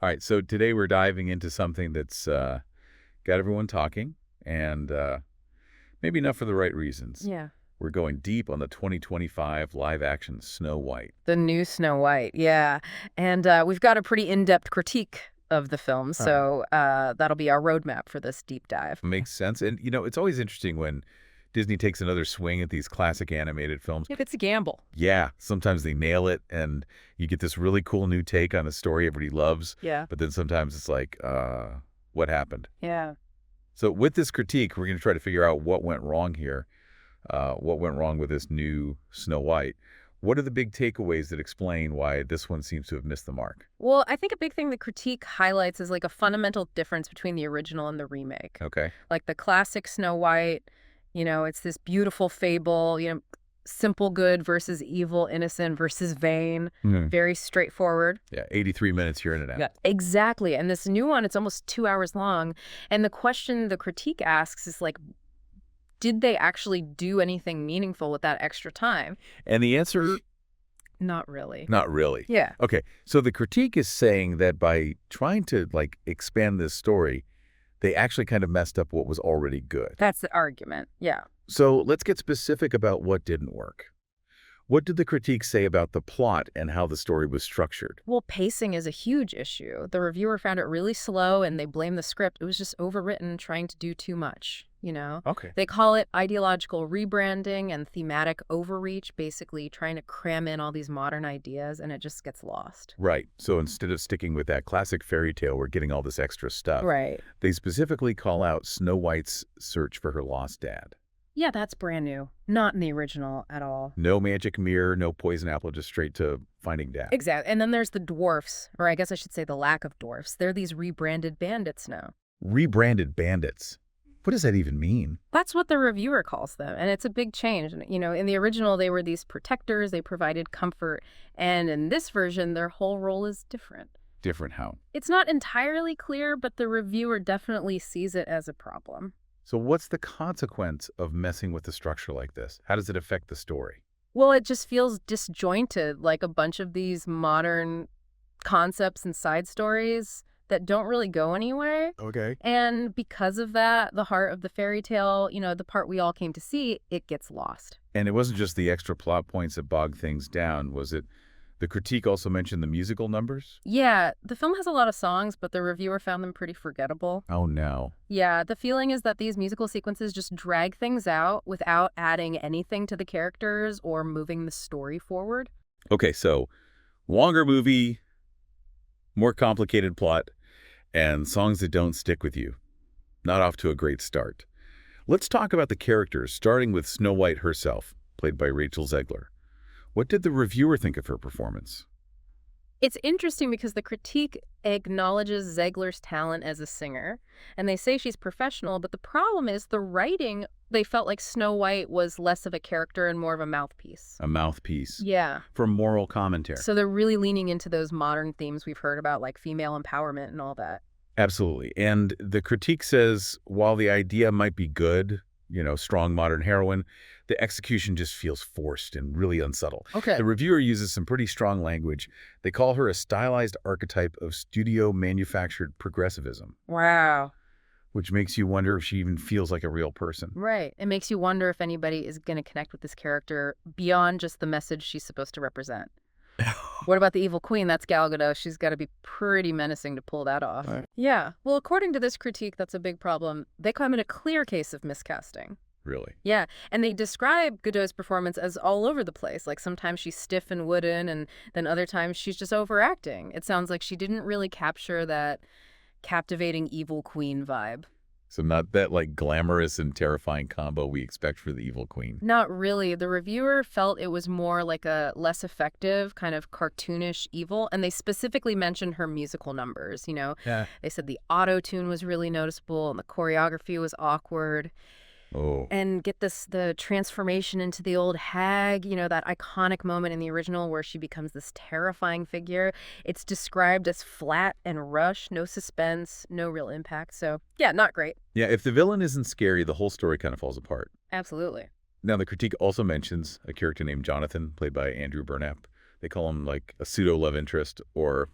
All right, so today we're diving into something that's got everyone talking, and maybe not for the right reasons. Yeah. We're going deep on the 2025 live-action Snow White. The new Snow White, yeah. And we've got a pretty in-depth critique of the film, Huh. so that'll be our roadmap for this deep dive. Makes sense. And, it's always interesting when Disney takes another swing at these classic animated films. If it's a gamble. Yeah, sometimes they nail it, and you get this really cool new take on a story everybody loves. Yeah. But then sometimes it's like, what happened? Yeah. So with this critique, we're going to try to figure out what went wrong here, what went wrong with this new Snow White. What are the big takeaways that explain why this one seems to have missed the mark? Well, I think a big thing the critique highlights is like a fundamental difference between the original and the remake. Okay. Like the classic Snow White, it's this beautiful fable, simple good versus evil, innocent versus vain, very straightforward. Yeah, 83 minutes here in and out. Yeah, exactly. And this new one, it's almost 2 hours long. And the question the critique asks is like, did they actually do anything meaningful with that extra time? And the answer, Not really. not really. Yeah. Okay, so the critique is saying that by trying to, expand this story, they actually kind of messed up what was already good. That's the argument. Yeah. So let's get specific about what didn't work. What did the critique say about the plot and how the story was structured? Well, pacing is a huge issue. The reviewer found it really slow and they blame the script. It was just overwritten, trying to do too much, Okay. They call it ideological rebranding and thematic overreach, basically trying to cram in all these modern ideas, and it just gets lost. Right. So instead of sticking with that classic fairy tale, we're getting all this extra stuff. Right. They specifically call out Snow White's search for her lost dad. Yeah, that's brand new. Not in the original at all. No magic mirror, no poison apple, just straight to finding dad. Exactly. And then there's the dwarfs, or I guess I should say the lack of dwarfs. They're these rebranded bandits now. Rebranded bandits. What does that even mean? That's what the reviewer calls them, and it's a big change. In the original, they were these protectors, they provided comfort, and in this version, their whole role is different. Different how? It's not entirely clear, but the reviewer definitely sees it as a problem. So what's the consequence of messing with the structure like this? How does it affect the story? Well, it just feels disjointed, like a bunch of these modern concepts and side stories that don't really go anywhere. Okay. And because of that, the heart of the fairy tale, the part we all came to see, it gets lost. And it wasn't just the extra plot points that bogged things down, was it? The critique also mentioned the musical numbers? Yeah, the film has a lot of songs, but the reviewer found them pretty forgettable. Oh, no. Yeah, the feeling is that these musical sequences just drag things out without adding anything to the characters or moving the story forward. Okay, so longer movie, more complicated plot, and songs that don't stick with you. Not off to a great start. Let's talk about the characters, starting with Snow White herself, played by Rachel Zegler. What did the reviewer think of her performance? It's interesting because the critique acknowledges Zegler's talent as a singer, and they say she's professional, but the problem is the writing, they felt like Snow White was less of a character and more of a mouthpiece. A mouthpiece. Yeah. For moral commentary. So they're really leaning into those modern themes we've heard about, like female empowerment and all that. Absolutely. And the critique says, while the idea might be good, strong modern heroine, the execution just feels forced and really unsubtle. Okay. The reviewer uses some pretty strong language. They call her a stylized archetype of studio-manufactured progressivism. Wow. Which makes you wonder if she even feels like a real person. Right. It makes you wonder if anybody is going to connect with this character beyond just the message she's supposed to represent. What about the evil queen? That's Gal Gadot. She's got to be pretty menacing to pull that off. Right. Yeah. Well, according to this critique, that's a big problem. They call it a clear case of miscasting. Really? Yeah. And they describe Gadot's performance as all over the place. Like sometimes she's stiff and wooden, and then other times she's just overacting. It sounds like she didn't really capture that captivating evil queen vibe. So not that glamorous and terrifying combo we expect for the evil queen. Not really. The reviewer felt it was more like a less effective, kind of cartoonish evil, and they specifically mentioned her musical numbers, Yeah. They said the auto-tune was really noticeable and the choreography was awkward. Oh. And get this, the transformation into the old hag, that iconic moment in the original where she becomes this terrifying figure. It's described as flat and rushed, no suspense, no real impact. So, yeah, not great. Yeah, if the villain isn't scary, the whole story kind of falls apart. Absolutely. Now, the critique also mentions a character named Jonathan, played by Andrew Burnap. They call him a pseudo love interest, or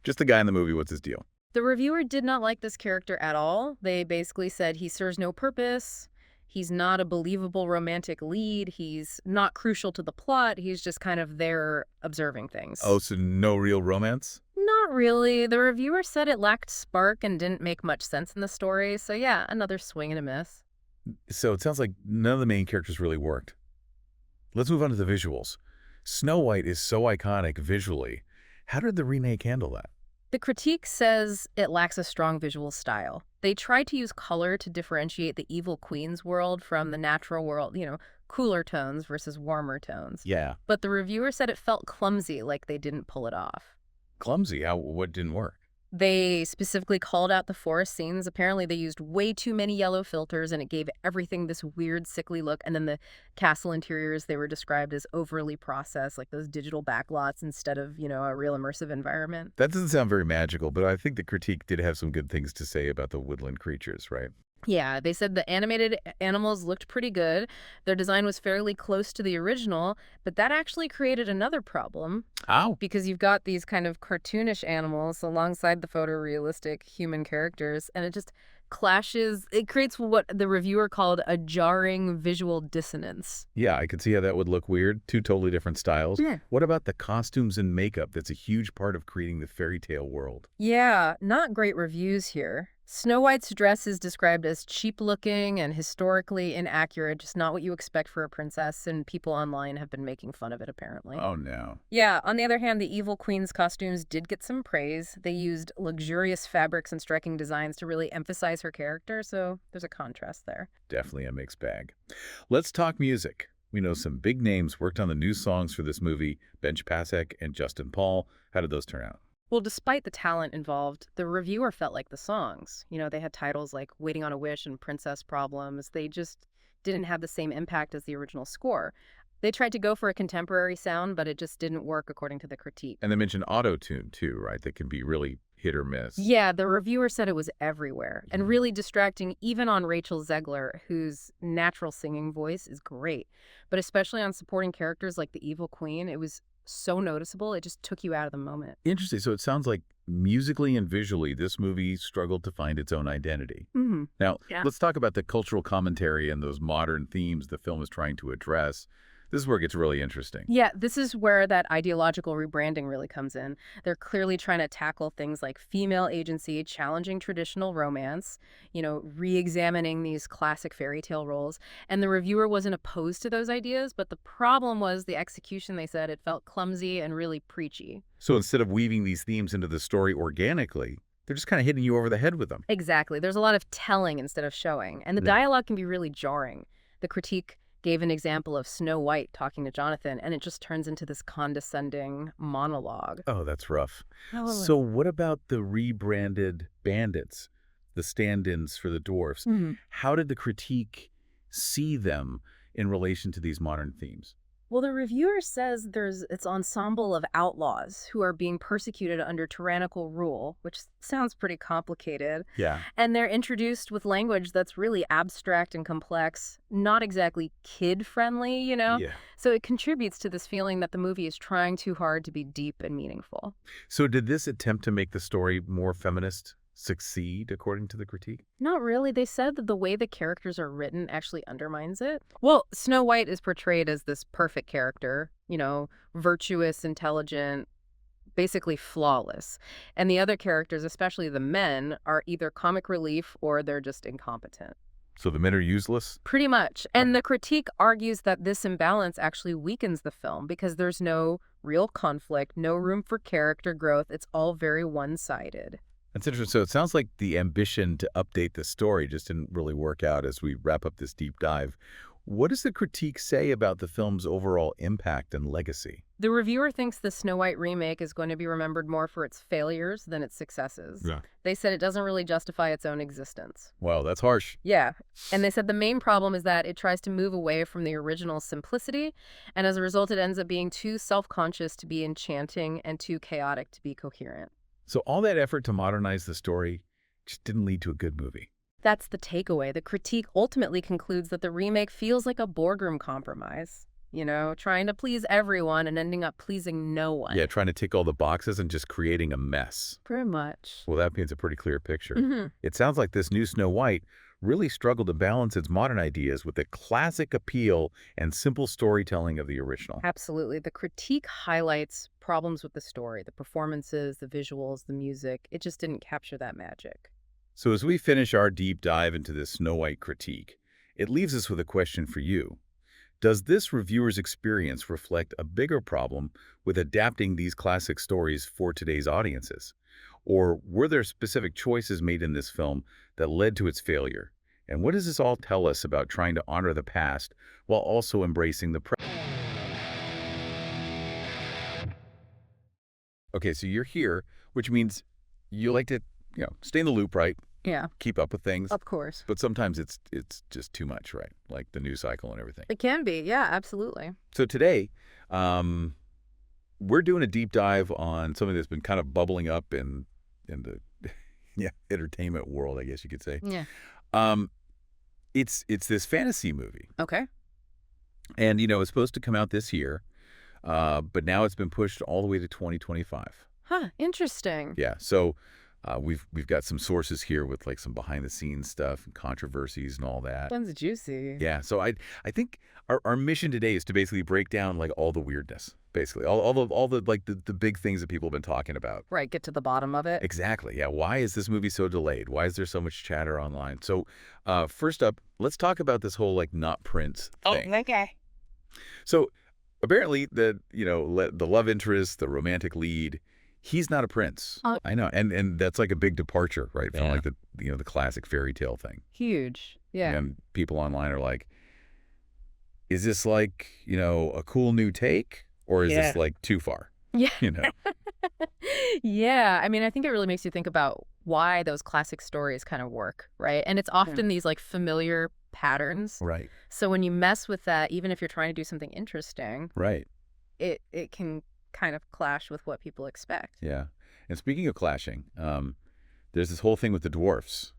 Just the guy in the movie, what's his deal? The reviewer did not like this character at all. They basically said he serves no purpose. He's not a believable romantic lead. He's not crucial to the plot. He's just kind of there observing things. Oh, so no real romance? Not really. The reviewer said it lacked spark and didn't make much sense in the story. So yeah, another swing and a miss. So it sounds like none of the main characters really worked. Let's move on to the visuals. Snow White is so iconic visually. How did the remake handle that? The critique says it lacks a strong visual style. They tried to use color to differentiate the evil queen's world from the natural world, cooler tones versus warmer tones. Yeah. But the reviewer said it felt clumsy, like they didn't pull it off. Clumsy? What didn't work? They specifically called out the forest scenes. Apparently, they used way too many yellow filters, and it gave everything this weird, sickly look. And then the castle interiors, they were described as overly processed, like those digital backlots instead of, a real immersive environment. That doesn't sound very magical, but I think the critique did have some good things to say about the woodland creatures, right? Yeah, they said the animated animals looked pretty good. Their design was fairly close to the original, but that actually created another problem. How? Because you've got these kind of cartoonish animals alongside the photorealistic human characters, and it just clashes. It creates what the reviewer called a jarring visual dissonance. Yeah, I could see how that would look weird. Two totally different styles. Yeah. What about the costumes and makeup? That's a huge part of creating the fairy tale world. Yeah, not great reviews here. Snow White's dress is described as cheap-looking and historically inaccurate, just not what you expect for a princess, and people online have been making fun of it, apparently. Oh, no. Yeah, on the other hand, the evil queen's costumes did get some praise. They used luxurious fabrics and striking designs to really emphasize her character, so there's a contrast there. Definitely a mixed bag. Let's talk music. We know some big names worked on the new songs for this movie, Benj Pasek and Justin Paul. How did those turn out? Well, despite the talent involved, the reviewer felt like the songs. They had titles like Waiting on a Wish and Princess Problems. They just didn't have the same impact as the original score. They tried to go for a contemporary sound, but it just didn't work according to the critique. And they mentioned auto-tune, too, right? That can be really hit or miss. Yeah, the reviewer said it was everywhere and really distracting even on Rachel Zegler, whose natural singing voice is great. But especially on supporting characters like the evil queen, it was so noticeable, it just took you out of the moment. Interesting. So it sounds like musically and visually, this movie struggled to find its own identity. Mm-hmm. Now, Yeah. let's talk about the cultural commentary and those modern themes the film is trying to address. This is where it gets really interesting. Yeah, this is where that ideological rebranding really comes in. They're clearly trying to tackle things like female agency, challenging traditional romance, re-examining these classic fairy tale roles. And the reviewer wasn't opposed to those ideas, but the problem was the execution. They said it felt clumsy and really preachy. So instead of weaving these themes into the story organically, they're just kind of hitting you over the head with them. Exactly. There's a lot of telling instead of showing. And the Yeah. dialogue can be really jarring. The critique gave an example of Snow White talking to Jonathan, and it just turns into this condescending monologue. Oh, that's rough. Oh, So what about the rebranded bandits, the stand-ins for the dwarfs? Mhm. How did the critique see them in relation to these modern themes? Well, the reviewer says it's ensemble of outlaws who are being persecuted under tyrannical rule, which sounds pretty complicated. Yeah. And they're introduced with language that's really abstract and complex, not exactly kid-friendly, Yeah. So it contributes to this feeling that the movie is trying too hard to be deep and meaningful. So did this attempt to make the story more feminist succeed, according to the critique? Not really. They said that the way the characters are written actually undermines it. Well, Snow White is portrayed as this perfect character, virtuous, intelligent, basically flawless. And the other characters, especially the men, are either comic relief or they're just incompetent. So the men are useless? Pretty much. And the critique argues that this imbalance actually weakens the film because there's no real conflict, no room for character growth. It's all very one-sided. That's interesting. So it sounds like the ambition to update the story just didn't really work out as we wrap up this deep dive. What does the critique say about the film's overall impact and legacy? The reviewer thinks the Snow White remake is going to be remembered more for its failures than its successes. Yeah. They said it doesn't really justify its own existence. Wow, that's harsh. Yeah. And they said the main problem is that it tries to move away from the original simplicity, and as a result, it ends up being too self-conscious to be enchanting and too chaotic to be coherent. So all that effort to modernize the story just didn't lead to a good movie. That's the takeaway. The critique ultimately concludes that the remake feels like a boardroom compromise. trying to please everyone and ending up pleasing no one. Yeah, trying to tick all the boxes and just creating a mess. Pretty much. Well, that paints a pretty clear picture. Mm-hmm. It sounds like this new Snow White really struggled to balance its modern ideas with the classic appeal and simple storytelling of the original. Absolutely. The critique highlights problems with the story, the performances, the visuals, the music. It just didn't capture that magic. So as we finish our deep dive into this Snow White critique, it leaves us with a question for you. Does this reviewer's experience reflect a bigger problem with adapting these classic stories for today's audiences? Or were there specific choices made in this film that led to its failure? And what does this all tell us about trying to honor the past while also embracing the present? Okay, so you're here, which means you like to, stay in the loop, right? Yeah, Keep up with things. of course. But sometimes it's just too much, right? Like the news cycle and everything. It can be. Yeah, absolutely. So today, we're doing a deep dive on something that's been kind of bubbling up in the entertainment world, I guess you could say. Yeah. It's this fantasy movie, Okay. and it's supposed to come out this year, but now it's been pushed all the way to 2025. Huh. Interesting. Yeah. So we've got some sources here with like some behind the scenes stuff and controversies and all that. Sounds juicy. Yeah. So I think our mission today is to basically break down like all the weirdness, basically all the like the big things that people have been talking about. Right. Get to the bottom of it. Exactly. Yeah. Why is this movie so delayed? Why is there so much chatter online? So first up, let's talk about this whole like not Prince thing. Oh, okay. So apparently the love interest, the romantic lead, he's not a prince. I know. And that's like a big departure, right? From like the classic fairy tale thing. Huge. Yeah. And people online are like, is this like, a cool new take? Or is this like too far? Yeah. Yeah. I mean, I think it really makes you think about why those classic stories kind of work, right? And it's often these like familiar patterns. Right. So when you mess with that, even if you're trying to do something interesting, Right. it can kind of clash with what people expect. Yeah. And speaking of clashing, there's this whole thing with the dwarfs.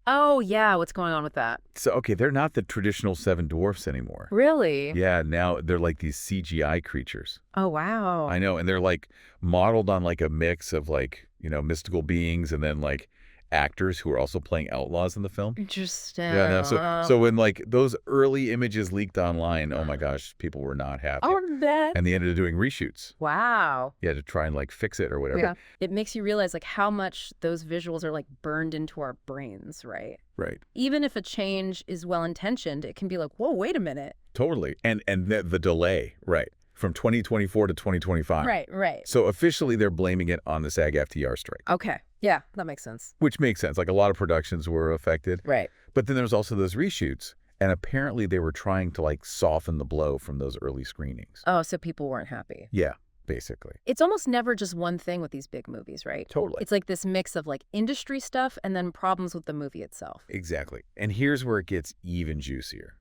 Oh, yeah. What's going on with that? So, okay, they're not the traditional seven dwarfs anymore. Really? Yeah, now they're like these CGI creatures. Oh, wow. I know, and they're like modeled on like a mix of like, mystical beings and then like actors who are also playing outlaws in the film. Interesting. Yeah, no, so when like those early images leaked online, oh my gosh, people were not happy. Oh, that. And they ended up doing reshoots. Wow. Yeah, to try and like fix it or whatever. Yeah. It makes you realize like how much those visuals are like burned into our brains, right? Right. Even if a change is well-intentioned, it can be like, whoa, wait a minute. Totally. And the delay, right, from 2024 to 2025. Right. So officially they're blaming it on the SAG-AFTR strike. Okay. Yeah, that makes sense. Which makes sense. Like a lot of productions were affected. Right. But then there's also those reshoots. And apparently they were trying to like soften the blow from those early screenings. Oh, so people weren't happy. Yeah, basically. It's almost never just one thing with these big movies, right? Totally. It's like this mix of like industry stuff and then problems with the movie itself. Exactly. And here's where it gets even juicier.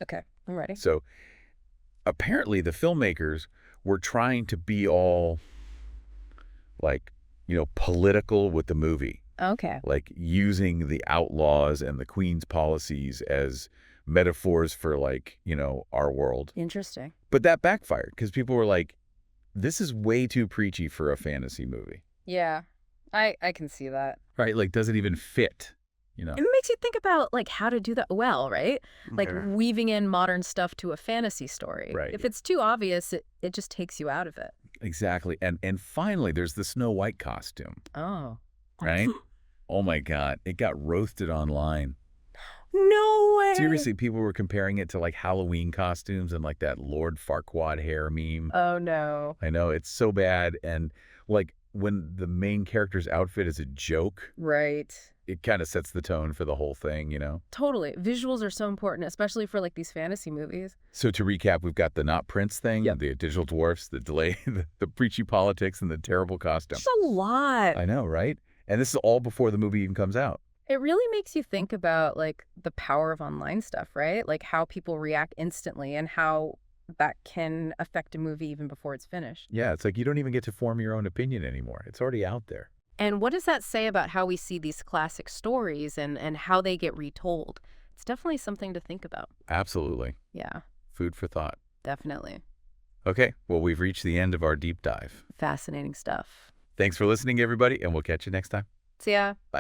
Okay, I'm ready. So apparently the filmmakers were trying to be all like, political with the movie. Okay. Like using the outlaws and the Queen's policies as metaphors for like, our world. Interesting. But that backfired because people were like, this is way too preachy for a fantasy movie. Yeah, I can see that. Right? Like, does it even fit? It makes you think about like how to do that well, right? Like Yeah. weaving in modern stuff to a fantasy story. Right. If it's too obvious, it just takes you out of it. Exactly. And finally, there's the Snow White costume, Oh. right? Oh my God. It got roasted online. No way. Seriously, people were comparing it to like Halloween costumes and like that Lord Farquaad hair meme. Oh no. I know, it's so bad. And like when the main character's outfit is a joke, Right. it kind of sets the tone for the whole thing, Totally. Visuals are so important, especially for like these fantasy movies. So to recap, we've got the not Prince thing, the digital dwarfs, the delay, the preachy politics, and the terrible costume. It's a lot. I know, right? And this is all before the movie even comes out. It really makes you think about like the power of online stuff, right? Like how people react instantly and how that can affect a movie even before it's finished. Yeah, it's like you don't even get to form your own opinion anymore. It's already out there. And what does that say about how we see these classic stories and how they get retold? It's definitely something to think about. Absolutely. Yeah, Food for thought. Definitely. Okay, well, we've reached the end of our deep dive. Fascinating stuff. Thanks for listening, everybody, and we'll catch you next time. See ya. Bye.